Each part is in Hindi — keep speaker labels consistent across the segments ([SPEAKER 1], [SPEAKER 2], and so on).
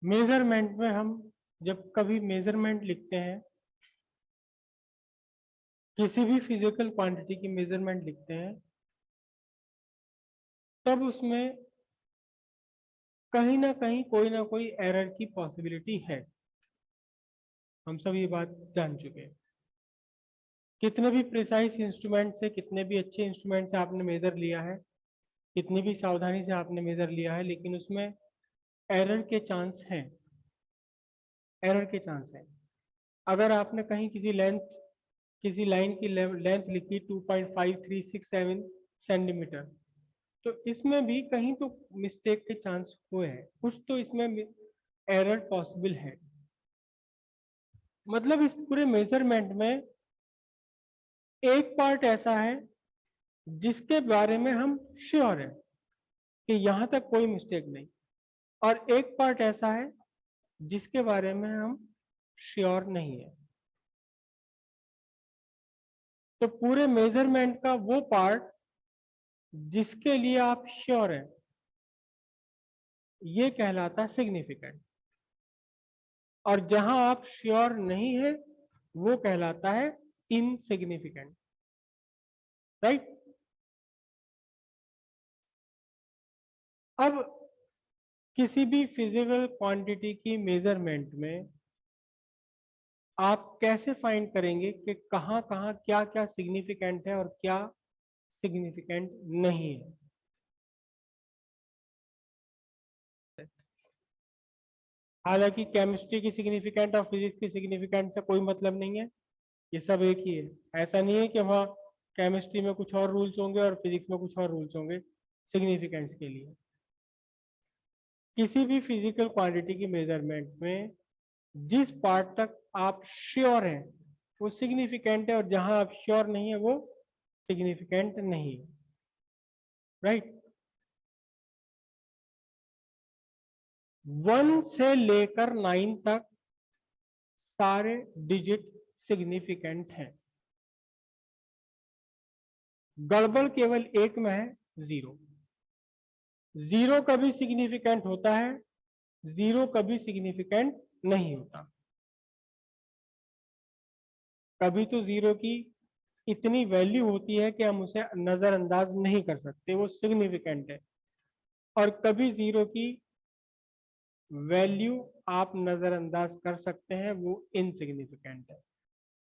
[SPEAKER 1] मेजरमेंट में हम जब कभी मेजरमेंट लिखते हैं, किसी भी फिजिकल क्वांटिटी की मेजरमेंट लिखते हैं, तब उसमें कहीं ना कहीं कोई ना कोई एरर की पॉसिबिलिटी है। हम सब ये बात जान चुके हैं। कितने भी प्रिसाइज इंस्ट्रूमेंट से, कितने भी अच्छे इंस्ट्रूमेंट से आपने मेजर लिया है, कितनी भी सावधानी से आपने मेजर लिया है, लेकिन उसमें एरर के चांस हैं। एरर के चांस हैं। अगर आपने कहीं किसी लाइन की लेंथ लिखी 2.5367 सेंटीमीटर, तो इसमें भी कहीं तो मिस्टेक के चांस हुए हैं, कुछ तो इसमें एरर पॉसिबल है। मतलब इस पूरे मेजरमेंट में एक पार्ट ऐसा है जिसके बारे में हम श्योर हैं कि यहां तक कोई मिस्टेक नहीं, और एक पार्ट ऐसा है जिसके बारे में हम श्योर नहीं है। तो पूरे मेजरमेंट का वो पार्ट जिसके लिए आप श्योर हैं, ये कहलाता है सिग्निफिकेंट, और जहां आप श्योर नहीं है वो कहलाता है इनसिग्निफिकेंट। राइट। अब किसी भी फिजिकल क्वांटिटी की मेजरमेंट में आप कैसे फाइंड करेंगे कि कहां कहां क्या क्या सिग्निफिकेंट है और क्या सिग्निफिकेंट नहीं है? हालांकि केमिस्ट्री की सिग्निफिकेंट और फिजिक्स की सिग्निफिकेंट से कोई मतलब नहीं है, ये सब एक ही है। ऐसा नहीं है कि वहाँ केमिस्ट्री में कुछ और रूल्स होंगे और फिजिक्स में कुछ और रूल्स होंगे सिग्निफिकेंस के लिए। किसी भी फिजिकल क्वांटिटी की मेजरमेंट में जिस पार्ट तक आप श्योर हैं वो सिग्निफिकेंट है, और जहां आप श्योर नहीं है वो सिग्निफिकेंट नहीं है। राइट। 1 से लेकर 9 तक सारे डिजिट सिग्निफिकेंट हैं। गड़बड़ केवल एक में है, 0। 0 कभी सिग्निफिकेंट होता है, 0 कभी सिग्निफिकेंट नहीं होता। कभी तो 0 की इतनी वैल्यू होती है कि हम उसे नजरअंदाज नहीं कर सकते, वो सिग्निफिकेंट है। और कभी 0 की वैल्यू आप नजरअंदाज कर सकते हैं, वो इनसिग्निफिकेंट है।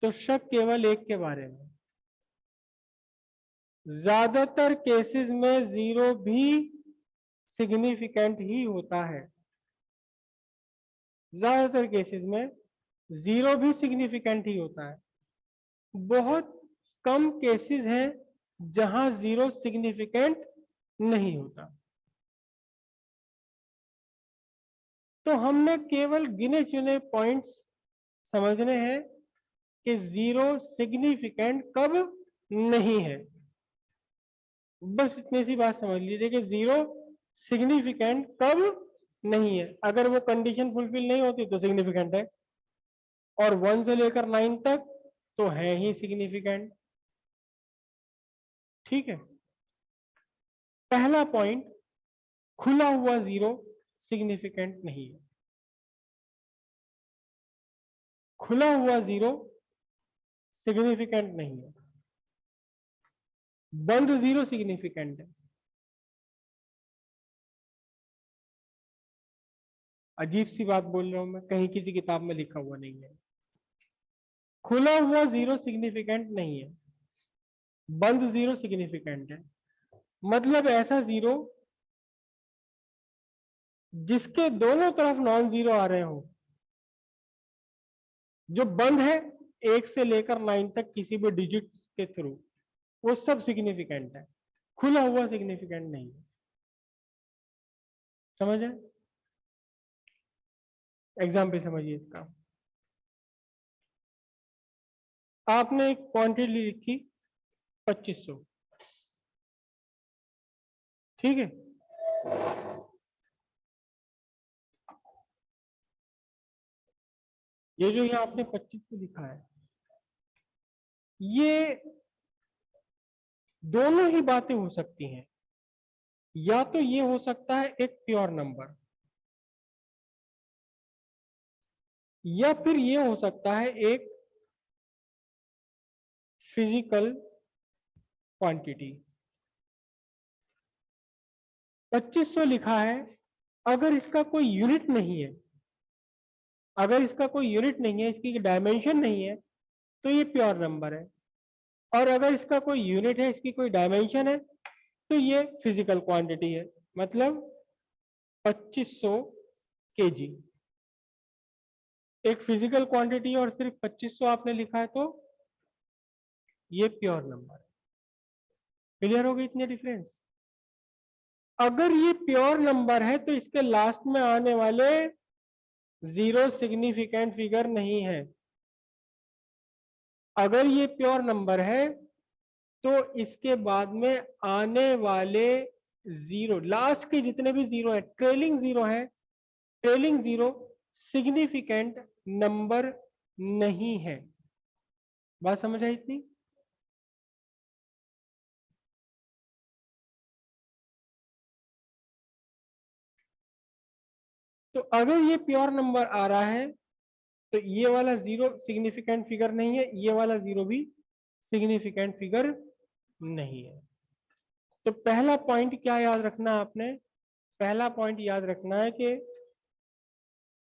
[SPEAKER 1] तो शक केवल एक के बारे में। ज्यादातर केसेस में 0 भी सिग्निफिकेंट ही होता है। ज्यादातर केसेस में 0 भी सिग्निफिकेंट ही होता है। बहुत कम केसेस हैं जहां 0 सिग्निफिकेंट नहीं होता। तो हमने केवल गिने चुने पॉइंट्स समझने हैं कि 0 सिग्निफिकेंट कब नहीं है। बस इतनी सी बात समझ लीजिए कि 0 सिग्निफिकेंट कब नहीं है। अगर वो कंडीशन फुलफिल नहीं होती तो सिग्निफिकेंट है, और 1 से लेकर 9 तक तो है ही सिग्निफिकेंट। ठीक है। पहला पॉइंट, खुला हुआ 0 सिग्निफिकेंट नहीं है। खुला हुआ 0 सिग्निफिकेंट नहीं है। बंद 0 सिग्निफिकेंट है। अजीब सी बात बोल रहा हूं मैं, कहीं किसी किताब में लिखा हुआ नहीं है। खुला हुआ 0 सिग्निफिकेंट नहीं है, बंद 0 सिग्निफिकेंट है। मतलब ऐसा 0 जिसके दोनों तरफ नॉन जीरो आ रहे हो। जो बंद है 1 से लेकर 9 तक किसी भी डिजिट्स के थ्रू, वो सब सिग्निफिकेंट है। खुला हुआ सिग्निफिकेंट नहीं है। समझ है? एग्जाम्पल समझिए इसका। आपने एक क्वांटिटी लिखी 2500। ठीक है। ये जो यहाँ आपने 2500 लिखा है, ये दोनों ही बातें हो सकती हैं। या तो ये हो सकता है एक प्योर नंबर, या फिर ये हो सकता है एक फिजिकल क्वांटिटी। 2500 लिखा है, अगर इसका कोई यूनिट नहीं है, अगर इसका कोई यूनिट नहीं है, इसकी डायमेंशन नहीं है, तो ये प्योर नंबर है। और अगर इसका कोई यूनिट है, इसकी कोई डायमेंशन है, तो ये फिजिकल क्वांटिटी है। मतलब 2500 kg एक फिजिकल क्वांटिटी और सिर्फ 2500 आपने लिखा है, तो ये प्योर नंबर है। क्लियर हो गई इतने डिफरेंस? अगर ये प्योर नंबर है तो इसके लास्ट में आने वाले जीरो सिग्निफिकेंट फिगर नहीं है। अगर ये प्योर नंबर है तो इसके बाद में आने वाले जीरो, लास्ट के जितने भी जीरो है, ट्रेलिंग जीरो है, ट्रेलिंग जीरो सिग्निफिकेंट नंबर नहीं है। बात समझ आई इतनी? तो अगर ये प्योर नंबर आ रहा है तो ये वाला जीरो सिग्निफिकेंट फिगर नहीं है, ये वाला जीरो भी सिग्निफिकेंट फिगर नहीं है। तो पहला पॉइंट क्या याद रखना है आपने? पहला पॉइंट याद रखना है कि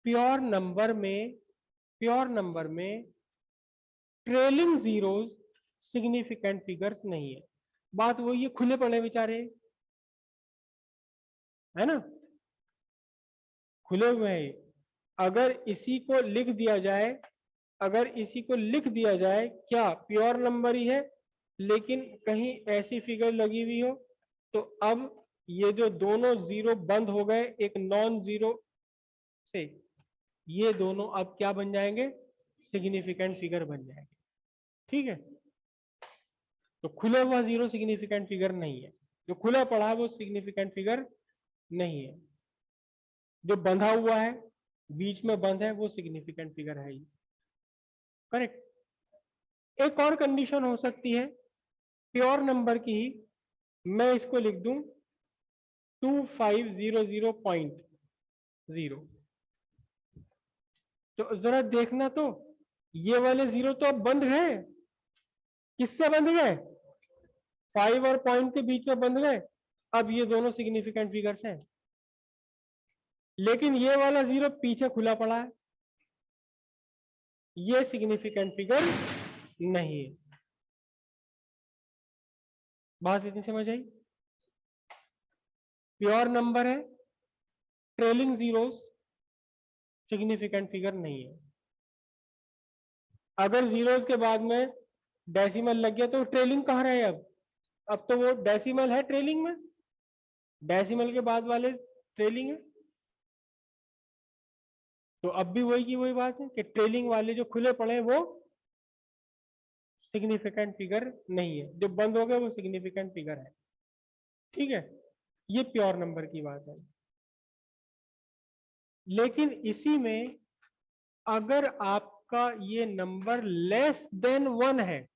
[SPEAKER 1] प्योर नंबर में ट्रेलिंग जीरोस सिग्निफिकेंट फिगर्स नहीं है। बात वही है, खुले पड़े बेचारे, है ना, खुले हुए हैं। अगर इसी को लिख दिया जाए, अगर इसी को लिख दिया जाए क्या प्योर नंबर ही है, लेकिन कहीं ऐसी फिगर लगी हुई हो, तो अब ये जो दोनों जीरो बंद हो गए एक नॉन जीरो से, ये दोनों अब क्या बन जाएंगे? सिग्निफिकेंट फिगर बन जाएंगे। ठीक है, तो खुला हुआ जीरो सिग्निफिकेंट फिगर नहीं है, जो खुला पड़ा है वो सिग्निफिकेंट फिगर नहीं है, जो बंधा हुआ है बीच में बंद है वो सिग्निफिकेंट फिगर है ही। करेक्ट। एक और कंडीशन हो सकती है प्योर नंबर की ही, मैं इसको लिख दूं 2500.0। तो जरा देखना, तो ये वाले जीरो तो अब बंद गए। किससे बंध गए? 5 और पॉइंट के बीच में बंध गए। अब ये दोनों सिग्निफिकेंट फिगर्स हैं, लेकिन ये वाला जीरो पीछे खुला पड़ा है, ये सिग्निफिकेंट फिगर नहीं है। बात इतनी समझ आई? प्योर नंबर है, ट्रेलिंग जीरोस सिग्निफिकेंट फिगर नहीं है। अगर जीरोस के बाद में डेसिमल लग गया तो ट्रेलिंग कहाँ रहे? अब तो वो डेसिमल है ट्रेलिंग में, डेसिमल के बाद वाले ट्रेलिंग है। तो अब भी वही की वही बात है कि ट्रेलिंग वाले जो खुले पड़े हैं वो सिग्निफिकेंट फिगर नहीं है, जो बंद हो गए वो सिग्निफिकेंट फिगर है। ठीक है, ये प्योर नंबर की बात है। लेकिन इसी में अगर आपका ये नंबर लेस देन 1 है,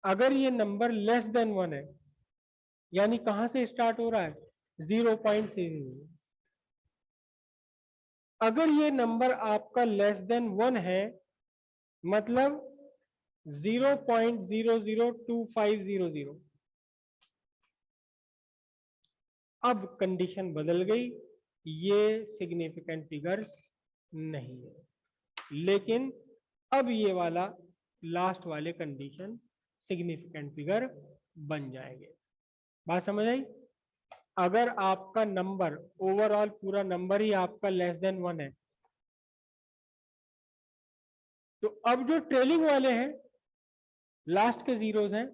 [SPEAKER 1] अगर ये नंबर लेस देन 1 है, यानी कहां से स्टार्ट हो रहा है? 0.6। अगर ये नंबर आपका लेस देन 1 है, मतलब 0.002500, अब कंडीशन बदल गई, ये सिग्निफिकेंट फिगर्स नहीं है। लेकिन अब ये वाला लास्ट वाले कंडीशन सिग्निफिकेंट फिगर बन जाएंगे। बात समझ आई? अगर आपका नंबर ओवरऑल पूरा नंबर ही आपका लेस देन 1 है, तो अब जो ट्रेलिंग वाले हैं, लास्ट के जीरोस हैं,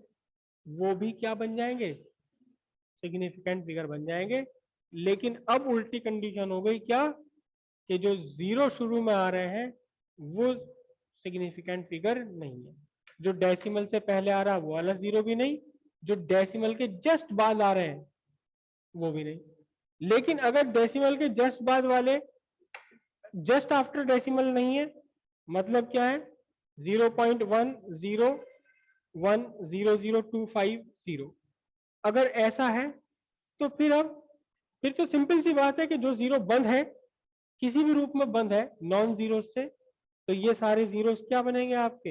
[SPEAKER 1] वो भी क्या बन जाएंगे? सिग्निफिकेंट फिगर बन जाएंगे। लेकिन अब उल्टी कंडीशन हो गई क्या, कि जो जीरो शुरू में आ रहे हैं वो सिग्निफिकेंट फिगर नहीं है, जो डेसिमल से पहले आ रहा है वो वाला जीरो भी नहीं, जो डेसिमल के जस्ट बाद आ रहे हैं वो भी नहीं। लेकिन अगर डेसिमल के जस्ट बाद वाले जस्ट आफ्टर डेसिमल नहीं है, मतलब क्या है? 0.10100250। अगर ऐसा है तो फिर अब फिर तो सिंपल सी बात है कि जो जीरो बंद है किसी भी रूप में बंद है नॉन जीरो से, तो ये सारे जीरोस क्या बनेंगे आपके,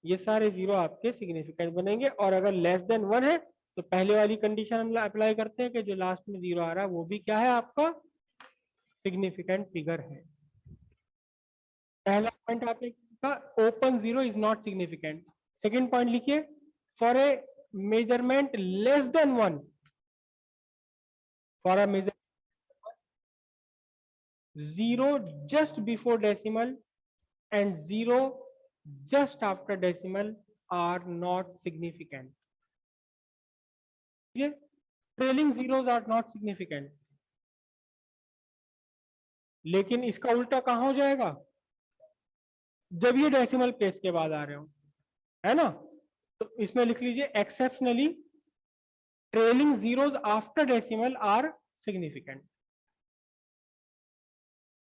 [SPEAKER 1] ये सारे जीरो आपके सिग्निफिकेंट बनेंगे। और अगर लेस देन 1 है तो पहले वाली कंडीशन हम अप्लाई करते हैं कि जो लास्ट में जीरो आ रहा है वो भी क्या है आपका सिग्निफिकेंट फिगर है। पहला पॉइंट आपने लिखा open zero is not significant. Second point लिखिए for a measurement less than 1, for a measure zero just before decimal and 0 just after decimal are not significant. Trailing zeros are not significant. लेकिन इसका उल्टा कहां हो जाएगा, जब ये डेसिमल प्लेस के बाद आ रहे हो, है ना। तो इसमें लिख लीजिए exceptionally trailing zeros after decimal are significant.